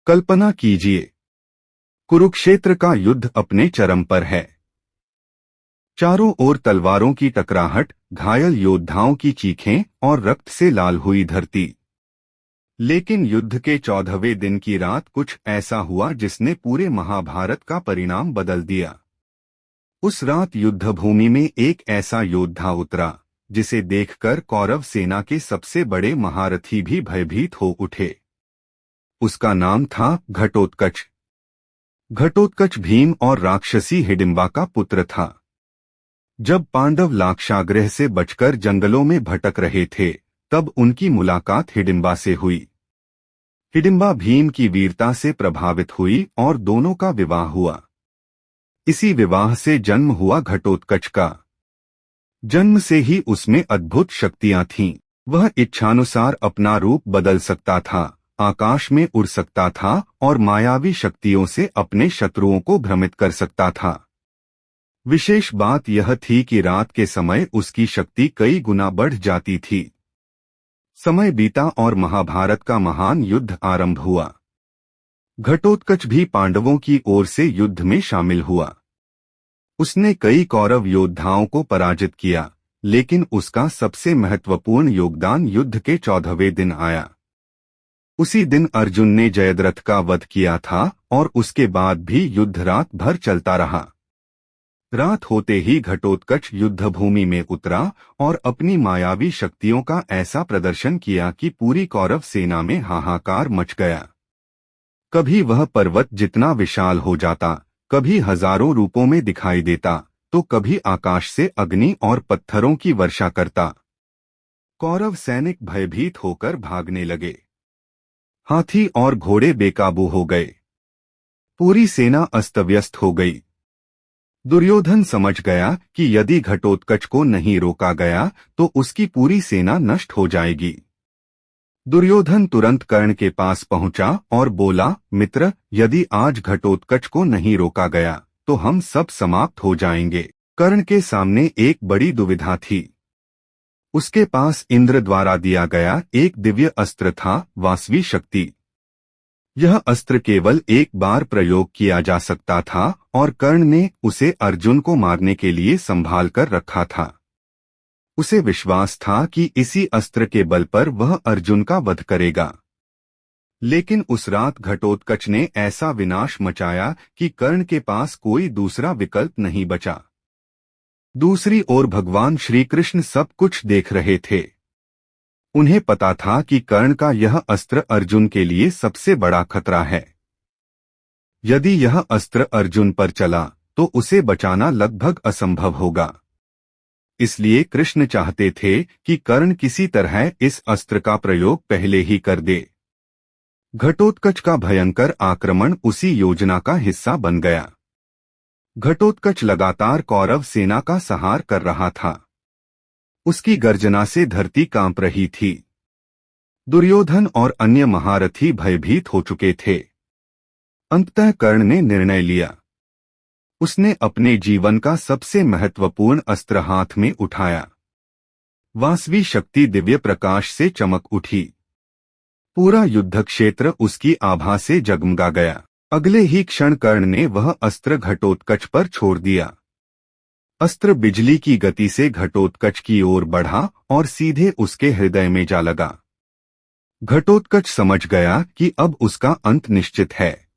कल्पना कीजिए, कुरुक्षेत्र का युद्ध अपने चरम पर है। चारों ओर तलवारों की टकराहट, घायल योद्धाओं की चीखें और रक्त से लाल हुई धरती। लेकिन युद्ध के 14वें दिन की रात कुछ ऐसा हुआ जिसने पूरे महाभारत का परिणाम बदल दिया। उस रात युद्धभूमि में एक ऐसा योद्धा उतरा जिसे देखकर कौरव सेना के सबसे बड़े महारथी भी भयभीत हो उठे। उसका नाम था घटोत्कच। घटोत्कच भीम और राक्षसी हिडिंबा का पुत्र था। जब पांडव लाक्षागृह से बचकर जंगलों में भटक रहे थे, तब उनकी मुलाकात हिडिंबा से हुई। हिडिंबा भीम की वीरता से प्रभावित हुई और दोनों का विवाह हुआ। इसी विवाह से जन्म हुआ घटोत्कच का। जन्म से ही उसमें अद्भुत शक्तियां थीं। वह इच्छानुसार अपना रूप बदल सकता था, आकाश में उड़ सकता था और मायावी शक्तियों से अपने शत्रुओं को भ्रमित कर सकता था। विशेष बात यह थी कि रात के समय उसकी शक्ति कई गुना बढ़ जाती थी। समय बीता और महाभारत का महान युद्ध आरंभ हुआ। घटोत्कच भी पांडवों की ओर से युद्ध में शामिल हुआ। उसने कई कौरव योद्धाओं को पराजित किया, लेकिन उसका सबसे महत्वपूर्ण योगदान युद्ध के 14वें दिन आया। उसी दिन अर्जुन ने जयद्रथ का वध किया था और उसके बाद भी युद्ध रात भर चलता रहा। रात होते ही घटोत्कच युद्धभूमि में उतरा और अपनी मायावी शक्तियों का ऐसा प्रदर्शन किया कि पूरी कौरव सेना में हाहाकार मच गया। कभी वह पर्वत जितना विशाल हो जाता, कभी हजारों रूपों में दिखाई देता, तो कभी आकाश से अग्नि और पत्थरों की वर्षा करता। कौरव सैनिक भयभीत होकर भागने लगे। हाथी और घोड़े बेकाबू हो गए। पूरी सेना अस्तव्यस्त हो गई। दुर्योधन समझ गया कि यदि घटोत्कच को नहीं रोका गया तो उसकी पूरी सेना नष्ट हो जाएगी। दुर्योधन तुरंत कर्ण के पास पहुंचा और बोला, मित्र, यदि आज घटोत्कच को नहीं रोका गया तो हम सब समाप्त हो जाएंगे। कर्ण के सामने एक बड़ी दुविधा थी। उसके पास इंद्र द्वारा दिया गया एक दिव्य अस्त्र था, वासवी शक्ति। यह अस्त्र केवल एक बार प्रयोग किया जा सकता था और कर्ण ने उसे अर्जुन को मारने के लिए संभाल कर रखा था। उसे विश्वास था कि इसी अस्त्र के बल पर वह अर्जुन का वध करेगा। लेकिन उस रात घटोत्कच ने ऐसा विनाश मचाया कि कर्ण के पास कोई दूसरा विकल्प नहीं बचा। दूसरी ओर भगवान श्री कृष्ण सब कुछ देख रहे थे। उन्हें पता था कि कर्ण का यह अस्त्र अर्जुन के लिए सबसे बड़ा खतरा है। यदि यह अस्त्र अर्जुन पर चला तो उसे बचाना लगभग असंभव होगा। इसलिए कृष्ण चाहते थे कि कर्ण किसी तरह इस अस्त्र का प्रयोग पहले ही कर दे। घटोत्कच का भयंकर आक्रमण उसी योजना का हिस्सा बन गया। घटोत्कच लगातार कौरव सेना का संहार कर रहा था। उसकी गर्जना से धरती कांप रही थी। दुर्योधन और अन्य महारथी भयभीत हो चुके थे। अंततः कर्ण ने निर्णय लिया। उसने अपने जीवन का सबसे महत्वपूर्ण अस्त्र हाथ में उठाया। वासवी शक्ति दिव्य प्रकाश से चमक उठी। पूरा युद्ध क्षेत्र उसकी आभा से जगमगा गया। अगले ही क्षण कर्ण ने वह अस्त्र घटोत्कच पर छोड़ दिया। अस्त्र बिजली की गति से घटोत्कच की ओर बढ़ा और सीधे उसके हृदय में जा लगा। घटोत्कच समझ गया कि अब उसका अंत निश्चित है।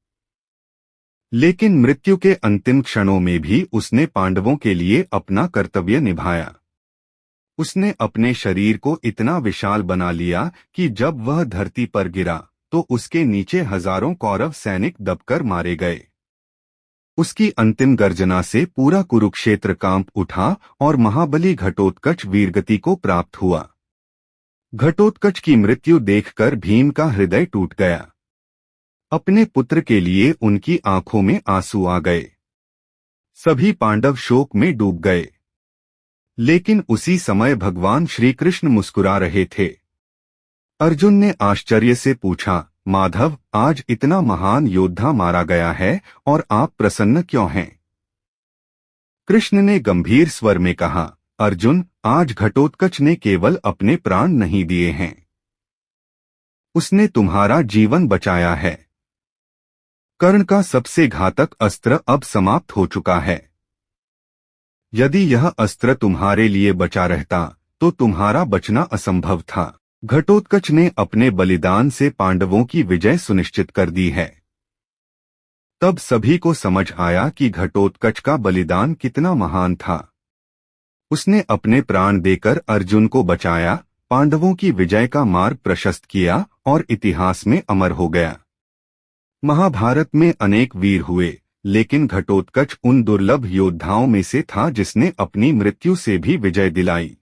लेकिन मृत्यु के अंतिम क्षणों में भी उसने पांडवों के लिए अपना कर्तव्य निभाया। उसने अपने शरीर को इतना विशाल बना लिया कि जब वह धरती पर गिरा तो उसके नीचे हजारों कौरव सैनिक दबकर मारे गए। उसकी अंतिम गर्जना से पूरा कुरुक्षेत्र कांप उठा और महाबली घटोत्कच वीरगति को प्राप्त हुआ। घटोत्कच की मृत्यु देखकर भीम का हृदय टूट गया। अपने पुत्र के लिए उनकी आंखों में आंसू आ गए। सभी पांडव शोक में डूब गए। लेकिन उसी समय भगवान श्री कृष्ण मुस्कुरा रहे थे। अर्जुन ने आश्चर्य से पूछा, माधव, आज इतना महान योद्धा मारा गया है और आप प्रसन्न क्यों हैं? कृष्ण ने गंभीर स्वर में कहा, अर्जुन, आज घटोत्कच ने केवल अपने प्राण नहीं दिए हैं, उसने तुम्हारा जीवन बचाया है। कर्ण का सबसे घातक अस्त्र अब समाप्त हो चुका है। यदि यह अस्त्र तुम्हारे लिए बचा रहता तो तुम्हारा बचना असंभव था। घटोत्कच ने अपने बलिदान से पांडवों की विजय सुनिश्चित कर दी है। तब सभी को समझ आया कि घटोत्कच का बलिदान कितना महान था। उसने अपने प्राण देकर अर्जुन को बचाया, पांडवों की विजय का मार्ग प्रशस्त किया और इतिहास में अमर हो गया। महाभारत में अनेक वीर हुए, लेकिन घटोत्कच उन दुर्लभ योद्धाओं में से था जिसने अपनी मृत्यु से भी विजय दिलाई।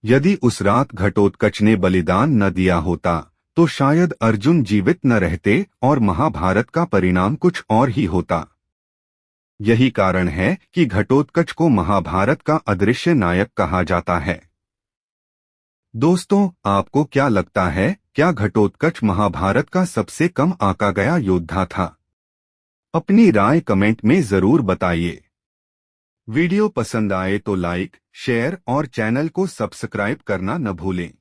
यदि उस रात घटोत्कच ने बलिदान न दिया होता तो शायद अर्जुन जीवित न रहते और महाभारत का परिणाम कुछ और ही होता। यही कारण है कि घटोत्कच को महाभारत का अदृश्य नायक कहा जाता है। दोस्तों, आपको क्या लगता है, क्या घटोत्कच महाभारत का सबसे कम आंका गया योद्धा था? अपनी राय कमेंट में जरूर बताइए। वीडियो पसंद आए तो लाइक, शेयर और चैनल को सब्सक्राइब करना न भूलें।